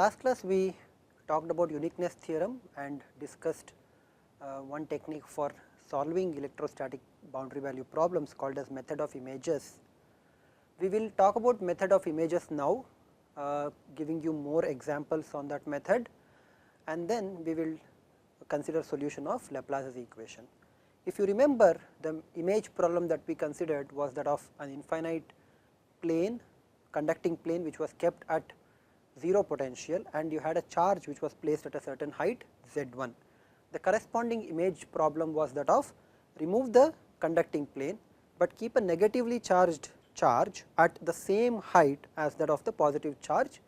last class we talked about uniqueness theorem and discussed one technique for solving electrostatic boundary value problems called as method of images. We will talk about method of images now, giving you more examples on that method, and then we will consider solution of Laplace's equation. If you remember, the image problem that we considered was that of an infinite plane, conducting plane, which was kept at 0 potential, and you had a charge which was placed at a certain height z1. The corresponding image problem was that of remove the conducting plane, but keep a negatively charged charge at the same height as that of the positive charge.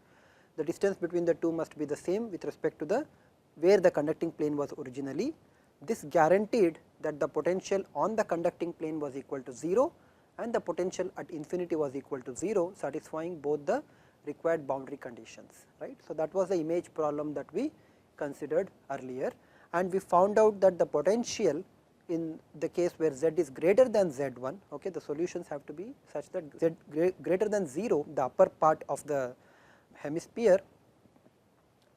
The distance between the two must be the same with respect to the where the conducting plane was originally. This guaranteed that the potential on the conducting plane was equal to 0 and the potential at infinity was equal to 0, satisfying both the required boundary conditions, right. So, that was the image problem that we considered earlier, and we found out that the potential in the case where z is greater than z1, okay, the solutions have to be such that z greater than 0, the upper part of the hemisphere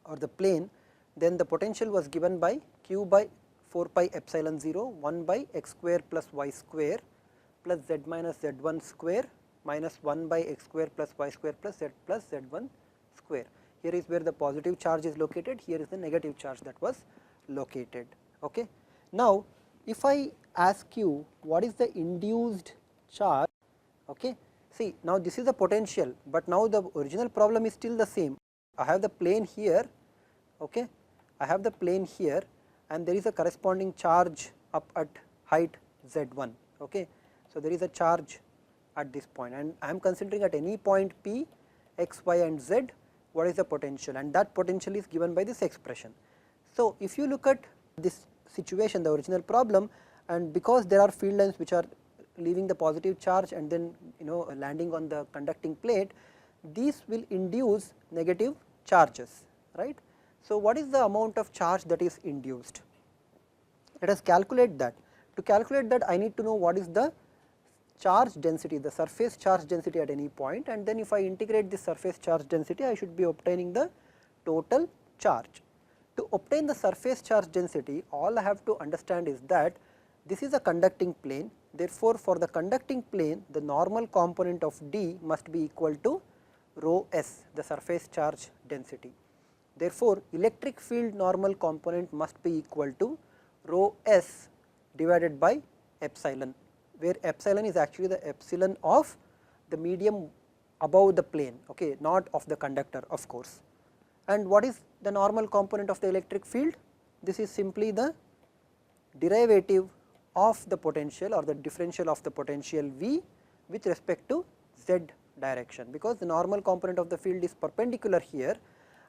or the plane, then the potential was given by q by 4 pi epsilon 0 1 by x square plus y square plus z minus z1 square minus 1 by x square plus y square plus z1 square. Here is where the positive charge is located, here is the negative charge that was located. Okay. Now, if I ask you what is the induced charge, okay, see now this is the potential, but now the original problem is still the same. I have the plane here, okay, I have the plane here, and there is a corresponding charge up at height z1. Okay. So, there is a charge at this point, and I am considering at any point p, x, y and z what is the potential, and that potential is given by this expression. So, if you look at this situation, the original problem, and because there are field lines which are leaving the positive charge and then landing on the conducting plate, these will induce negative charges, right. So, what is the amount of charge that is induced? Let us calculate that. To calculate that, I need to know what is the charge density, the surface charge density at any point, and then if I integrate this surface charge density, I should be obtaining the total charge. To obtain the surface charge density, all I have to understand is that this is a conducting plane. Therefore, for the conducting plane, the normal component of D must be equal to rho s, the surface charge density. Therefore, electric field normal component must be equal to rho s divided by epsilon, where epsilon is actually the epsilon of the medium above the plane, okay, not of the conductor, of course. And what is the normal component of the electric field? This is simply the derivative of the potential or the differential of the potential V with respect to z direction, because the normal component of the field is perpendicular here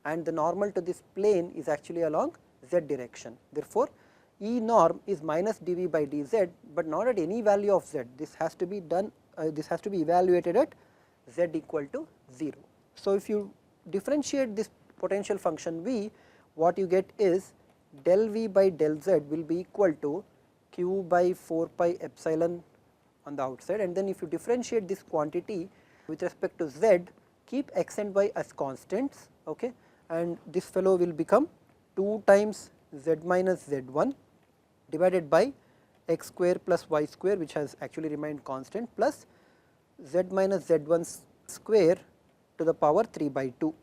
and the normal to this plane is actually along z direction. Therefore, E norm is minus dV by dz, but not at any value of z. This has to be done, this has to be evaluated at z equal to 0. So, if you differentiate this potential function V, what you get is del V by del z will be equal to q by 4 pi epsilon on the outside, and then if you differentiate this quantity with respect to z, keep x and y as constants, okay, and this fellow will become 2 times z minus z1 divided by x square plus y square, which has actually remained constant, plus z minus z1 square to the power 3 by 2.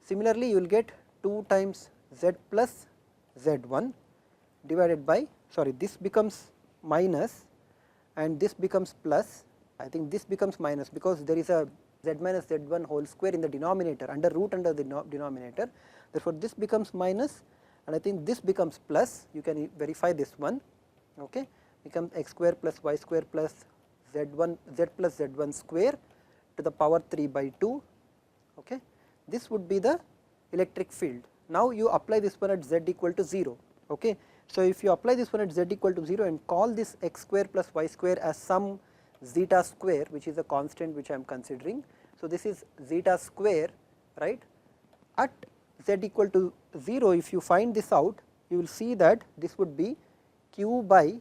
Similarly, you will get 2 times z plus z1 divided by, sorry, this becomes minus and this becomes plus. I think this becomes minus because there is a z minus z1 whole square in the denominator, under root under the denominator. Therefore, this becomes minus, and I think this becomes plus. You can verify this one, okay, becomes x square plus y square plus z1 z plus z1 square to the power 3 by 2. Okay. This would be the electric field. Now, you apply this one at z equal to 0. Okay. So, if you apply this one at z equal to 0 and call this x square plus y square as some zeta square, which is a constant which I am considering. So, this is zeta square, right, at z equal to 0. If you find this out, you will see that this would be q by,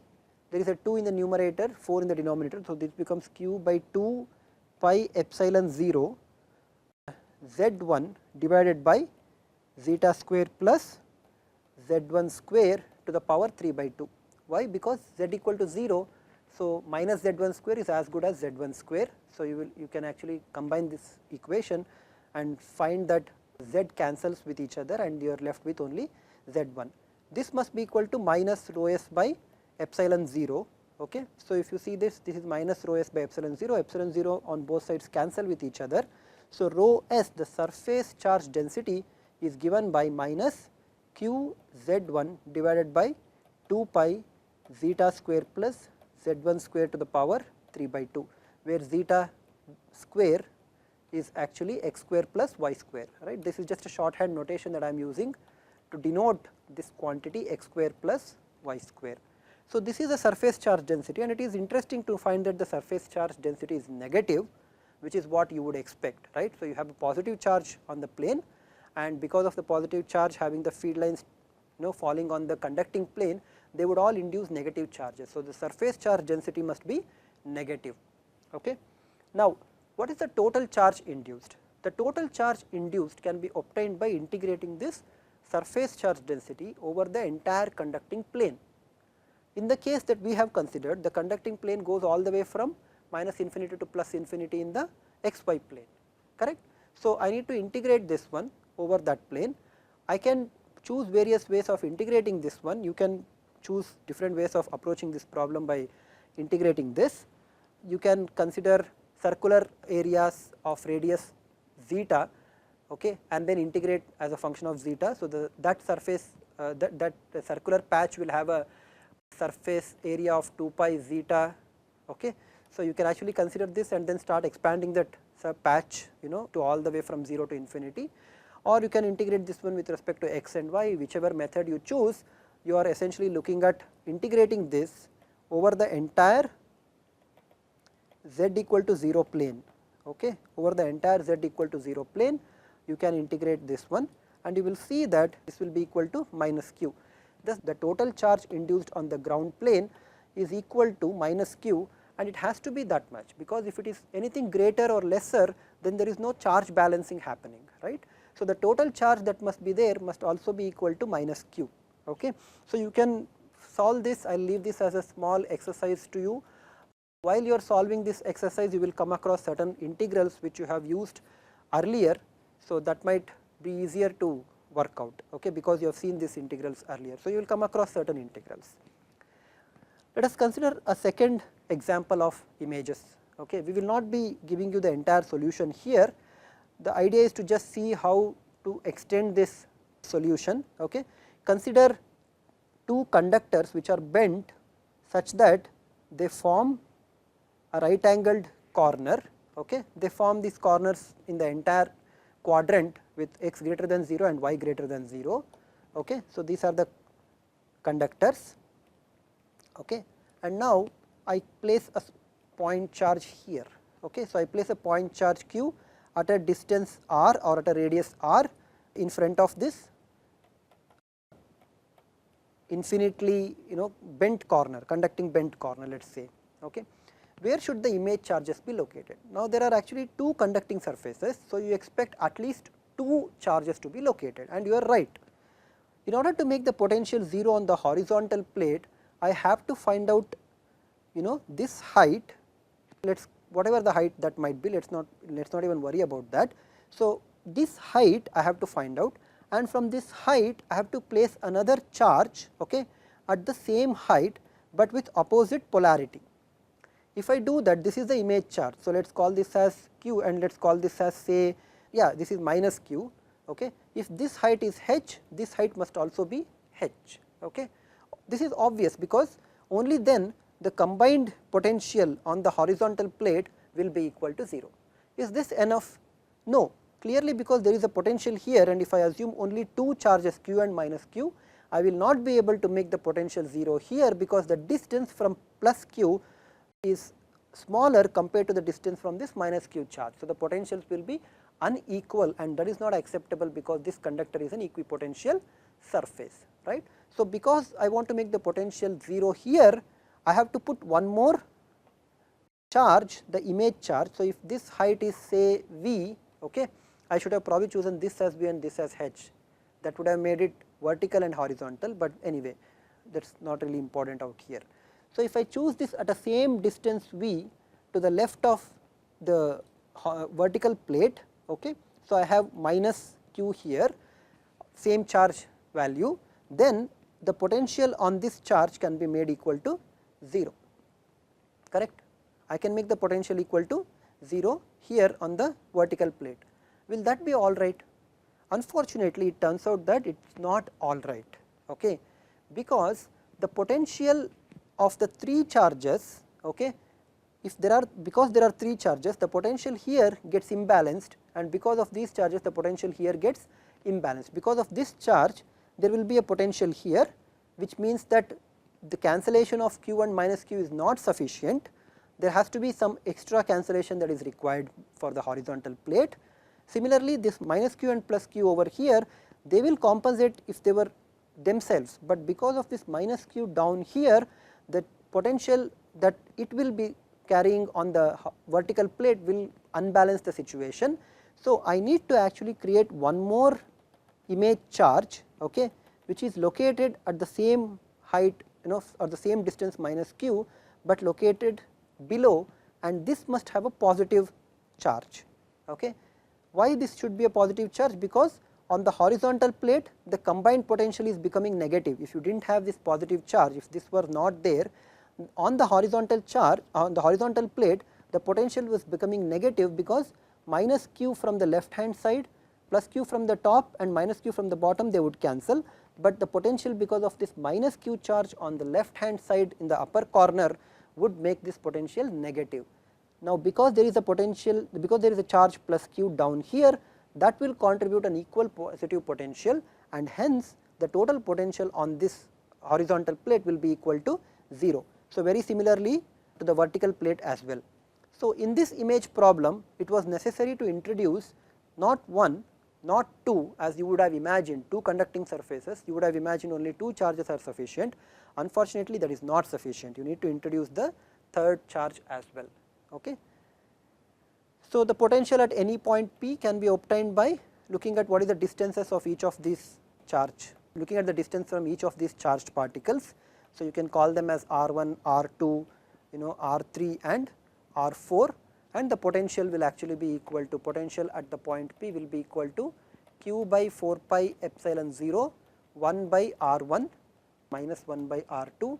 there is a 2 in the numerator, 4 in the denominator. So, this becomes q by 2 pi epsilon 0 z1 divided by zeta square plus z1 square to the power 3 by 2. Why? Because z equal to 0, so minus z1 square is as good as z1 square. So you can actually combine this equation and find that z cancels with each other and you are left with only z1. This must be equal to minus rho s by epsilon 0. Okay. So if you see this, this is minus rho s by epsilon 0 on both sides cancel with each other. So rho s, the surface charge density, is given by minus q z1 divided by 2 pi zeta square plus z1 square to the power 3 by 2, where zeta square is actually x square plus y square, right. This is just a shorthand notation that I am using to denote this quantity x square plus y square. So this is the surface charge density, and it is interesting to find that the surface charge density is negative, which is what you would expect, right. So you have a positive charge on the plane, and because of the positive charge having the field lines falling on the conducting plane, they would all induce negative charges. So the surface charge density must be negative. Okay. Now what is the total charge induced? The total charge induced can be obtained by integrating this surface charge density over the entire conducting plane. In the case that we have considered, the conducting plane goes all the way from minus infinity to plus infinity in the xy plane, correct. So I need to integrate this one over that plane. I can choose various ways of integrating this one. You can choose different ways of approaching this problem by integrating this. You can consider circular areas of radius zeta, okay, and then integrate as a function of zeta. So that surface that circular patch will have a surface area of 2 pi zeta, okay. So you can actually consider this and then start expanding that patch to all the way from 0 to infinity, or you can integrate this one with respect to x and y. Whichever method you choose, you are essentially looking at integrating this over the entire z equal to 0 plane, okay. Over the entire z equal to 0 plane, you can integrate this one, and you will see that this will be equal to minus q. Thus the total charge induced on the ground plane is equal to minus q, and it has to be that much, because if it is anything greater or lesser, then there is no charge balancing happening, right. So the total charge that must be there must also be equal to minus q, okay. So you can solve this. I will leave this as a small exercise to you. While you are solving this exercise, you will come across certain integrals which you have used earlier, so that might be easier to work out, okay, because you have seen these integrals earlier. So you will come across certain integrals. Let us consider a second example of images, okay. We will not be giving you the entire solution here. The idea is to just see how to extend this solution, okay. Consider two conductors which are bent such that they form a right angled corner, okay. They form these corners in the entire quadrant with x greater than 0 and y greater than 0, okay. So these are the conductors, okay, and now I place a point charge here, okay. So I place a point charge q at a distance r or at a radius r in front of this infinitely bent corner, conducting bent corner, let us say, okay. Where should the image charges be located? Now there are actually two conducting surfaces, so you expect at least two charges to be located, and you are right. In order to make the potential 0 on the horizontal plate, I have to find out this height, whatever the height that might be, let's not even worry about that. So this height I have to find out, and from this height I have to place another charge, okay, at the same height but with opposite polarity. If I do that, this is the image charge. So let us call this as q, and let us call this as, say, yeah, this is minus q, okay. If this height is h, this height must also be h, okay. This is obvious, because only then the combined potential on the horizontal plate will be equal to 0. Is this enough? No, clearly, because there is a potential here, and if I assume only two charges q and minus q, I will not be able to make the potential 0 here, because the distance from plus q is smaller compared to the distance from this minus q charge. So the potentials will be unequal, and that is not acceptable, because this conductor is an equipotential surface, right. So because I want to make the potential 0 here, I have to put one more charge, the image charge. So if this height is, say, v, okay, I should have probably chosen this as v and this as h, that would have made it vertical and horizontal, but anyway that is not really important out here. So, if I choose this at a same distance v to the left of the vertical plate, okay. So, I have minus q here, same charge value, then the potential on this charge can be made equal to 0, correct. I can make the potential equal to 0 here on the vertical plate. Will that be all right? Unfortunately, it turns out that it is not all right, okay, because the potential of the 3 charges, okay, because there are 3 charges, the potential here gets imbalanced, and because of these charges the potential here gets imbalanced. Because of this charge there will be a potential here, which means that the cancellation of q1 minus q is not sufficient. There has to be some extra cancellation that is required for the horizontal plate. Similarly, this minus q and plus q over here, they will compensate if they were themselves, but because of this minus q down here, the potential that it will be carrying on the vertical plate will unbalance the situation. So, I need to actually create one more image charge, okay, which is located at the same height, or the same distance minus q, but located below, and this must have a positive charge, okay. Why this should be a positive charge? Because on the horizontal plate the combined potential is becoming negative. If you did not have this positive charge, if this were not there, on the horizontal charge, on the horizontal plate the potential was becoming negative, because minus q from the left hand side plus q from the top and minus q from the bottom, they would cancel, but the potential because of this minus q charge on the left hand side in the upper corner would make this potential negative. Now, because there is a potential, because there is a charge plus q down here, that will contribute an equal positive potential, and hence the total potential on this horizontal plate will be equal to 0. So, very similarly to the vertical plate as well. So, in this image problem it was necessary to introduce not 1, not 2 as you would have imagined, 2 conducting surfaces, you would have imagined only 2 charges are sufficient. Unfortunately, that is not sufficient, you need to introduce the third charge as well, okay. So, the potential at any point p can be obtained by looking at what is the distances of each of these charge, looking at the distance from each of these charged particles. So, you can call them as R1, R2, R3 and R4, and the potential will actually be equal to, potential at the point p will be equal to q by 4 pi epsilon 0 1 by R1 minus 1 by R2,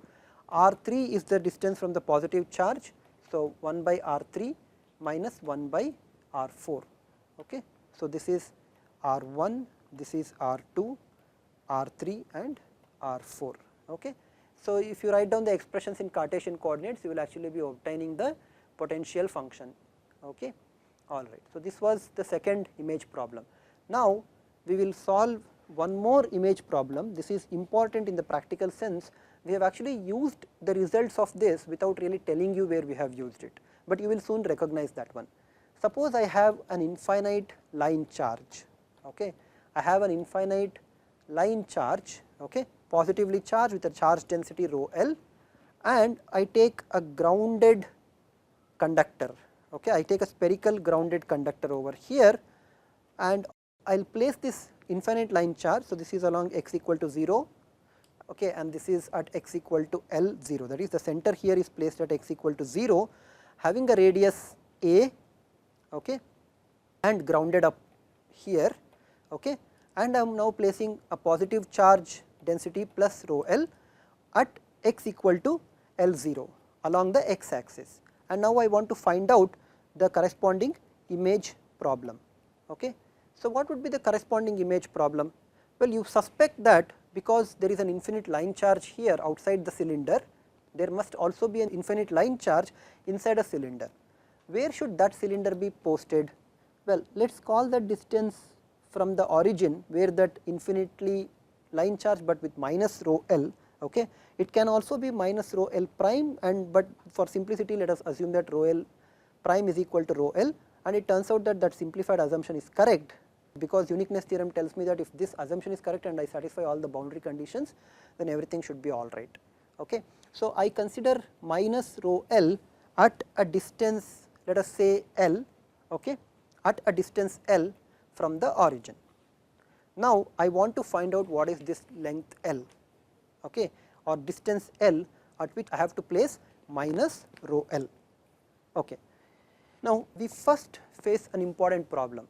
R3 is the distance from the positive charge. So, 1 by R3 minus 1 by R4, okay. So, this is R1, this is R2, R3 and R4, okay. So, if you write down the expressions in Cartesian coordinates, you will actually be obtaining the potential function, okay. All right. So, this was the second image problem. Now, we will solve one more image problem. This is important in the practical sense. We have actually used the results of this without really telling you where we have used it, but you will soon recognize that one. Suppose I have an infinite line charge, okay. I have an infinite line charge, okay, positively charged with a charge density rho L, and I take a grounded conductor, okay. I take a spherical grounded conductor over here, and I will place this infinite line charge. So, this is along x equal to 0, okay, and this is at x equal to L 0, that is the center here is placed at x equal to 0, having a radius a, okay, and grounded up here, okay, and I am now placing a positive charge density plus rho L at x equal to L 0 along the x axis, and now I want to find out the corresponding image problem, okay. So, what would be the corresponding image problem? Well, you suspect that because there is an infinite line charge here outside the cylinder, there must also be an infinite line charge inside a cylinder. Where should that cylinder be posted? Well, let us call the distance from the origin where that infinitely line charge, but with minus rho L, okay. It can also be minus rho L prime, and but for simplicity let us assume that rho L prime is equal to rho L, and it turns out that that simplified assumption is correct, because uniqueness theorem tells me that if this assumption is correct and I satisfy all the boundary conditions, then everything should be all right, okay. So, I consider minus rho L at a distance, let us say L, okay, at a distance L from the origin. Now, I want to find out what is this length L, okay, or distance L at which I have to place minus rho L. Okay. Now, we first face an important problem.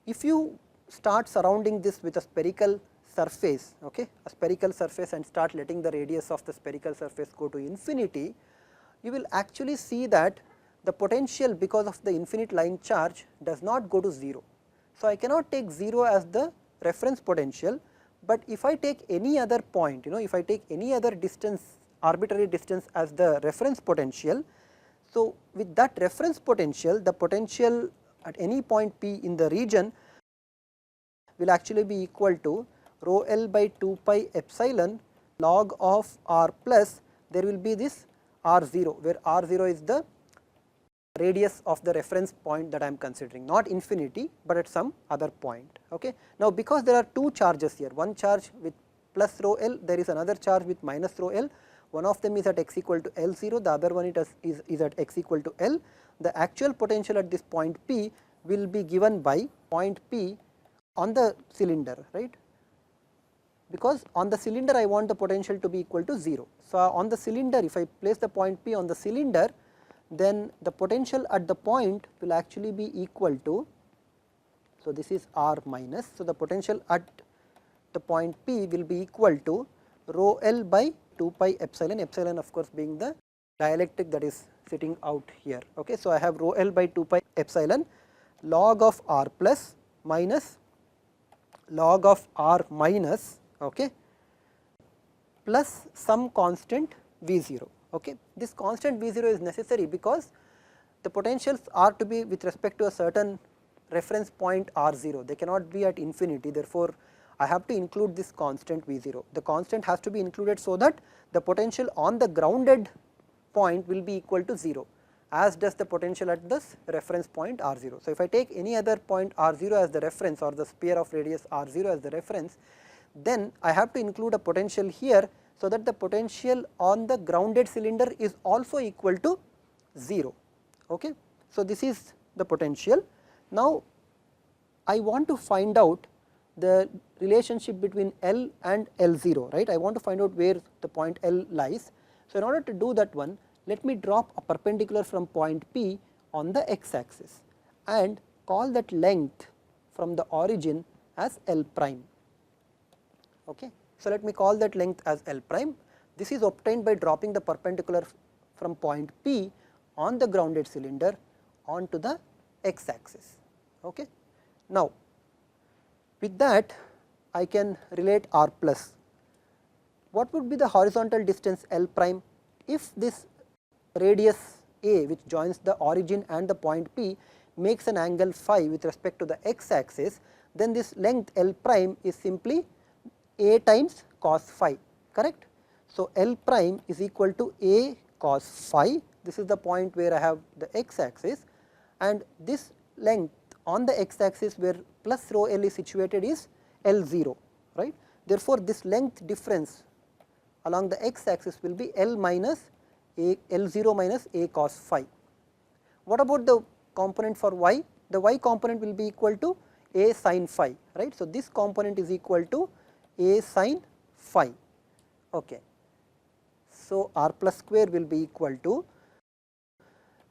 If you start surrounding this with a spherical surface, okay, a spherical surface, and start letting the radius of the spherical surface go to infinity, you will actually see that the potential, because of the infinite line charge, does not go to 0. So, I cannot take 0 as the reference potential, but if I take any other point, if I take any other distance, arbitrary distance as the reference potential, so with that reference potential, the potential at any point P in the region will actually be equal to rho L by 2 pi epsilon log of r plus, there will be this r0, where r0 is the radius of the reference point that I am considering, not infinity, but at some other point. Okay. Now, because there are two charges here, one charge with plus rho L, there is another charge with minus rho L, one of them is at x equal to L0, the other one is at x equal to L. The actual potential at this point P will be given by point P on the cylinder, right, because on the cylinder I want the potential to be equal to 0. So, on the cylinder, if I place the point P on the cylinder, then the potential at the point will actually be equal to, so this is r minus, so the potential at the point P will be equal to rho L by 2 pi epsilon, epsilon of course being the dielectric that is sitting out here. Okay. So, I have rho L by 2 pi epsilon log of r plus minus log of r minus, okay, plus some constant V0. Okay. This constant V0 is necessary because the potentials are to be with respect to a certain reference point R0, they cannot be at infinity, therefore, I have to include this constant V0. The constant has to be included so that the potential on the grounded point will be equal to 0, as does the potential at this reference point R0. So, if I take any other point R0 as the reference, or the sphere of radius R0 as the reference, then I have to include a potential here, so that the potential on the grounded cylinder is also equal to 0. Okay. So, this is the potential. Now, I want to find out the relationship between L and L0, right. I want to find out where the point L lies. So, in order to do that one, let me drop a perpendicular from point P on the x axis and call that length from the origin as L prime. Okay. So, let me call that length as L prime. This is obtained by dropping the perpendicular from point P on the grounded cylinder onto the x axis. Okay. Now, with that I can relate r plus. What would be the horizontal distance L prime if this radius a, which joins the origin and the point P, makes an angle phi with respect to the x axis, then this length L prime is simply a times cos phi, correct. So, L prime is equal to a cos phi, this is the point where I have the x axis, and this length on the x axis where plus rho L is situated is L0, right. Therefore, this length difference along the x axis will be L minus a L0 minus a cos phi. What about the component for y? The y component will be equal to a sin phi, right. So, this component is equal to a sin phi. Okay. So, r plus square will be equal to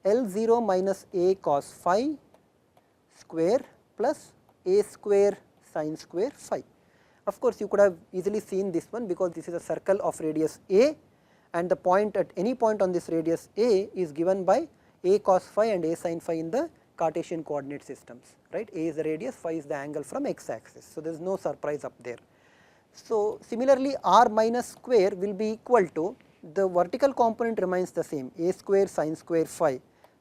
L0 minus a cos phi square plus a square sin square phi. Of course, you could have easily seen this one because this is a circle of radius a, and the point at any point on this radius a is given by a cos phi and a sin phi in the Cartesian coordinate systems, right. A is the radius, phi is the angle from x axis. So, there is no surprise up there. So, similarly, r minus square will be equal to, the vertical component remains the same, a square sin square phi,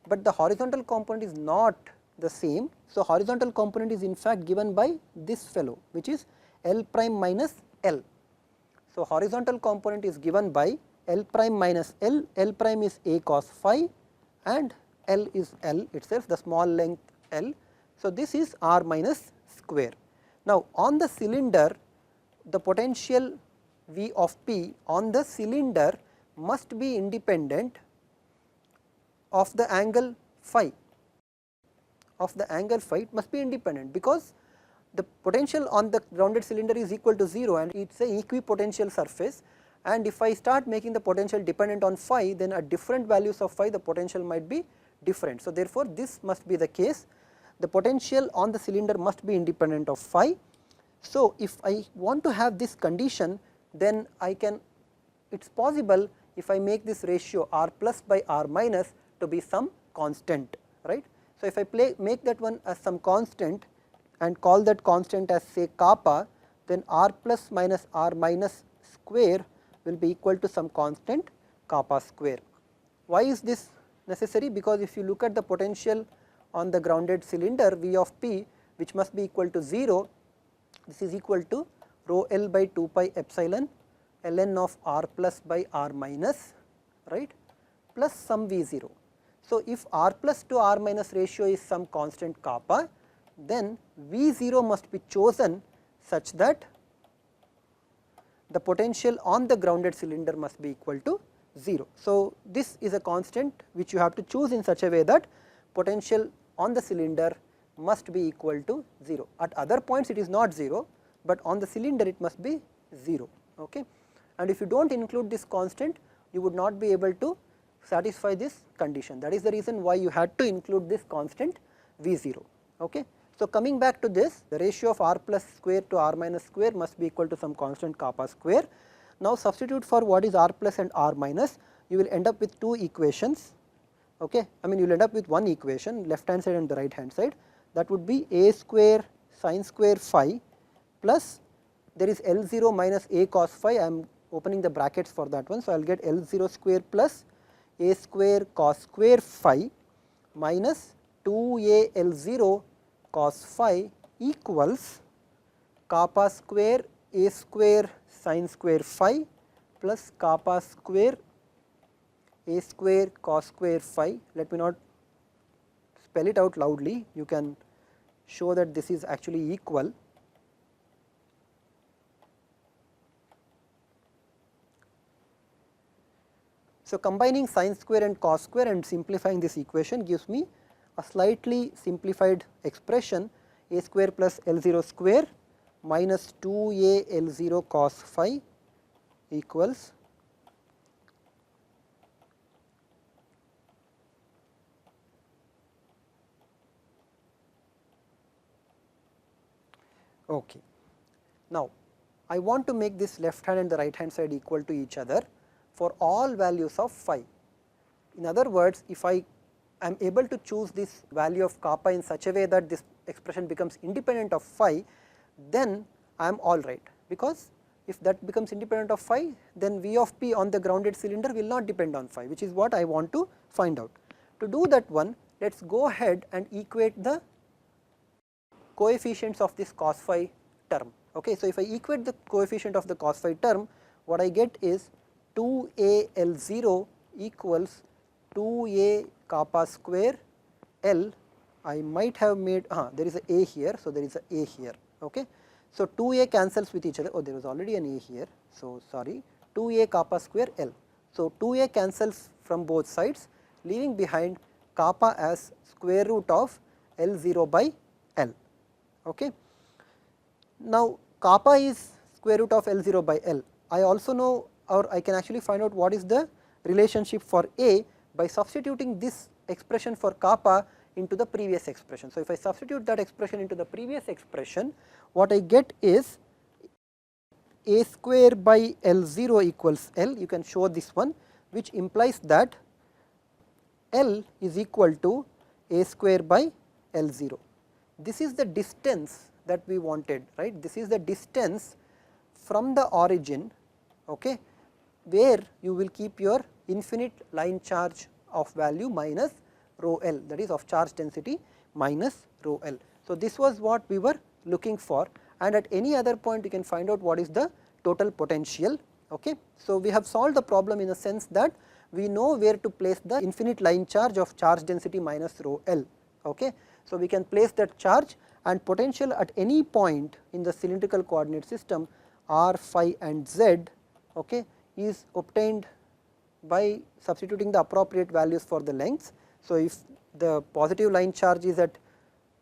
but the horizontal component is not the same. So, horizontal component is in fact given by this fellow, which is L prime minus L. So, horizontal component is given by L prime minus L, L prime is a cos phi and L is L itself, the small length L. So, this is r minus square. Now, on the cylinder, the potential V of P on the cylinder must be independent of the angle phi, it must be independent, because the potential on the grounded cylinder is equal to 0 and it is an equipotential surface, and if I start making the potential dependent on phi, then at different values of phi the potential might be different. So, therefore, this must be the case, the potential on the cylinder must be independent of phi. So, if I want to have this condition, then I can, it is possible if I make this ratio r plus by r minus to be some constant, right. So, if I make that one as some constant and call that constant as say kappa, then r plus minus r minus square will be equal to some constant kappa square. Why is this necessary? Because if you look at the potential on the grounded cylinder V of p, which must be equal to 0, this is equal to rho L by 2 pi epsilon ln of r plus by r minus, right, plus some V0. So, if r plus to r minus ratio is some constant kappa, then V0 must be chosen such that the potential on the grounded cylinder must be equal to 0. So, this is a constant which you have to choose in such a way that potential on the cylinder must be equal to 0. At other points it is not 0, but on the cylinder it must be 0. Okay. And if you do not include this constant, you would not be able to satisfy this condition. That is the reason why you had to include this constant V0. Okay. So, coming back to this, the ratio of r plus square to r minus square must be equal to some constant kappa square. Now, substitute for what is r plus and r minus, you will end up with two equations. Okay. I mean, you will end up with one equation, left hand side and the right hand side, that would be a square sin square phi plus there is L0 minus a cos phi. I am opening the brackets for that one. So, I will get L0 square plus a square cos square phi minus 2a L0 cos phi equals kappa square a square sin square phi plus kappa square a square cos square phi. Let me not spell it out loudly, you can show that this is actually equal. So, combining sin square and cos square and simplifying this equation gives me a slightly simplified expression, a square plus L0 square minus 2a L0 cos phi equals okay. Now, I want to make this left hand and the right hand side equal to each other for all values of phi. In other words, if I am able to choose this value of kappa in such a way that this expression becomes independent of phi, then I am all right, because if that becomes independent of phi, then V of p on the grounded cylinder will not depend on phi, which is what I want to find out. To do that one, let us go ahead and equate the coefficients of this cos phi term. Okay. So, if I equate the coefficient of the cos phi term, what I get is 2a L0 equals 2a kappa square L. I might have made there is a here, so there is a here. Okay. So, 2a cancels with each other. Oh, there was already an a here. So, sorry, 2a kappa square L. So, 2a cancels from both sides, leaving behind kappa as square root of L0 by L. Okay. Now, kappa is square root of L0 by L. I also know, or I can actually find out what is the relationship for a by substituting this expression for kappa into the previous expression. So, if I substitute that expression into the previous expression, what I get is a square by L0 equals L. You can show this one, which implies that L is equal to a square by L0. This is the distance that we wanted, right. This is the distance from the origin, okay, where you will keep your infinite line charge of value minus rho L, that is of charge density minus rho L. So, this was what we were looking for, and at any other point you can find out what is the total potential. Okay. So, we have solved the problem in a sense that we know where to place the infinite line charge of charge density minus rho L. Okay. So, we can place that charge, and potential at any point in the cylindrical coordinate system r, phi and z, okay, is obtained by substituting the appropriate values for the lengths. So, if the positive line charge is at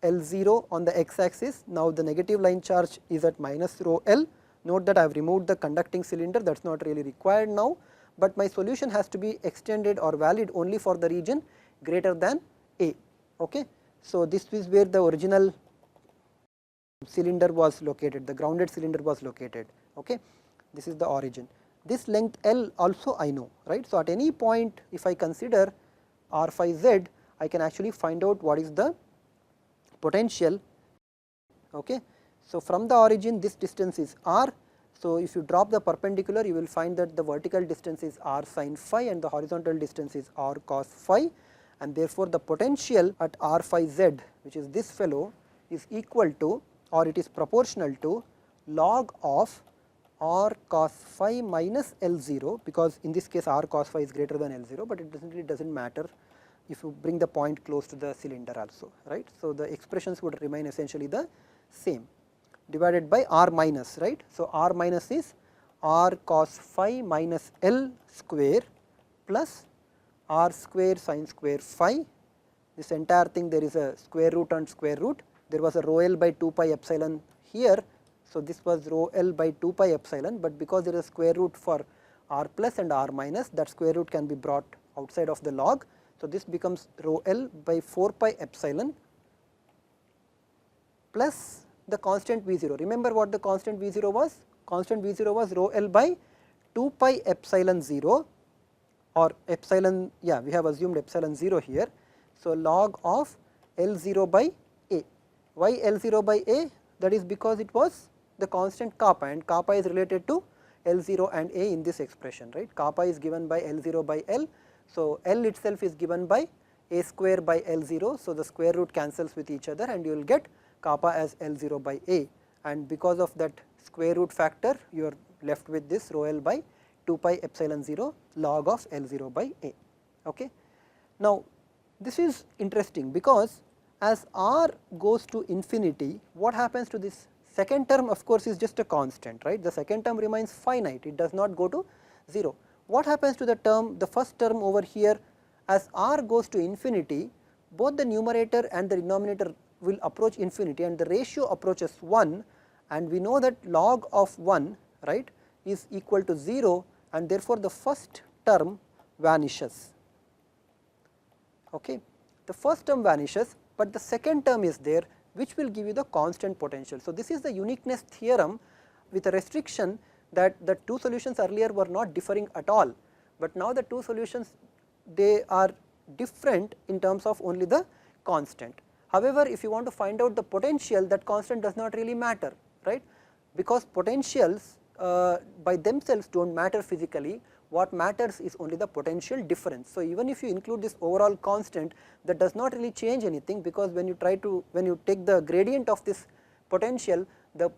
L0 on the x axis. Now the negative line charge is at minus rho L. Note that I have removed the conducting cylinder, that is not really required now, but my solution has to be extended or valid only for the region greater than A. Okay. So this is where the original cylinder was located, the grounded cylinder was located. Okay. This is the origin. This length L also I know, right. So at any point if I consider r phi z, I can actually find out what is the potential. Okay. So from the origin this distance is r. So if you drop the perpendicular, you will find that the vertical distance is r sin phi and the horizontal distance is r cos phi, and therefore the potential at r phi z, which is this fellow, is equal to, or it is proportional to, log of r cos phi minus L0, because in this case r cos phi is greater than L0, but it doesn't matter if you bring the point close to the cylinder also, right. So the expressions would remain essentially the same, divided by r minus, right. So r minus is r cos phi minus L square plus r square sin square phi. This entire thing, there is a square root and square root, there was a rho L by 2 pi epsilon here. So this was rho L by 2 pi epsilon, but because there is a square root for r plus and r minus, that square root can be brought outside of the log. So this becomes rho L by 4 pi epsilon plus the constant V0. Remember what the constant V0 was? Constant V0 was rho L by 2 pi epsilon 0, or epsilon, yeah, we have assumed epsilon 0 here. So log of L0 by A. Why L0 by A? That is because it was the constant kappa, and kappa is related to L0 and A in this expression, right. Kappa is given by L0 by L. So L itself is given by A square by L0. So the square root cancels with each other and you will get kappa as L0 by A, and because of that square root factor you are left with this rho L by 2 pi epsilon 0 log of L0 by A. Okay. Now this is interesting because as r goes to infinity, what happens to this second term? Of course is just a constant, right. The second term remains finite, it does not go to 0. What happens to the term, the first term over here? As r goes to infinity, both the numerator and the denominator will approach infinity and the ratio approaches 1, and we know that log of 1, right, is equal to 0, and therefore the first term vanishes. Okay. The first term vanishes, but the second term is there, which will give you the constant potential. So this is the uniqueness theorem with a restriction that the two solutions earlier were not differing at all, but now the two solutions, they are different in terms of only the constant. However, if you want to find out the potential, that constant does not really matter, right, because potentials by themselves do not matter physically. What matters is only the potential difference. So even if you include this overall constant, that does not really change anything, because when you take the gradient of this potential, the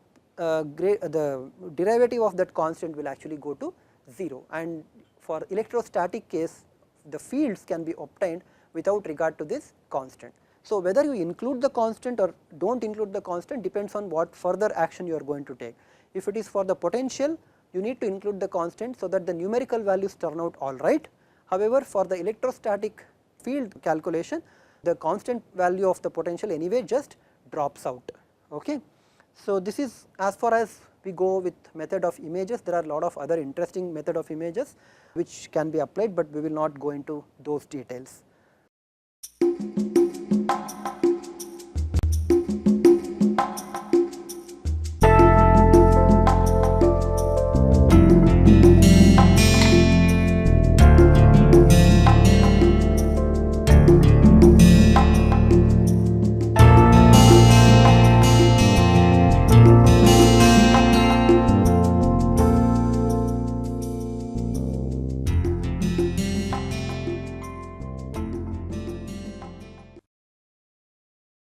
derivative of that constant will actually go to 0, and for electrostatic case the fields can be obtained without regard to this constant. So whether you include the constant or do not include the constant depends on what further action you are going to take. If it is for the potential, you need to include the constant so that the numerical values turn out all right. However, for the electrostatic field calculation, the constant value of the potential anyway just drops out. Okay. So this is as far as we go with method of images. There are a lot of other interesting method of images which can be applied, but we will not go into those details.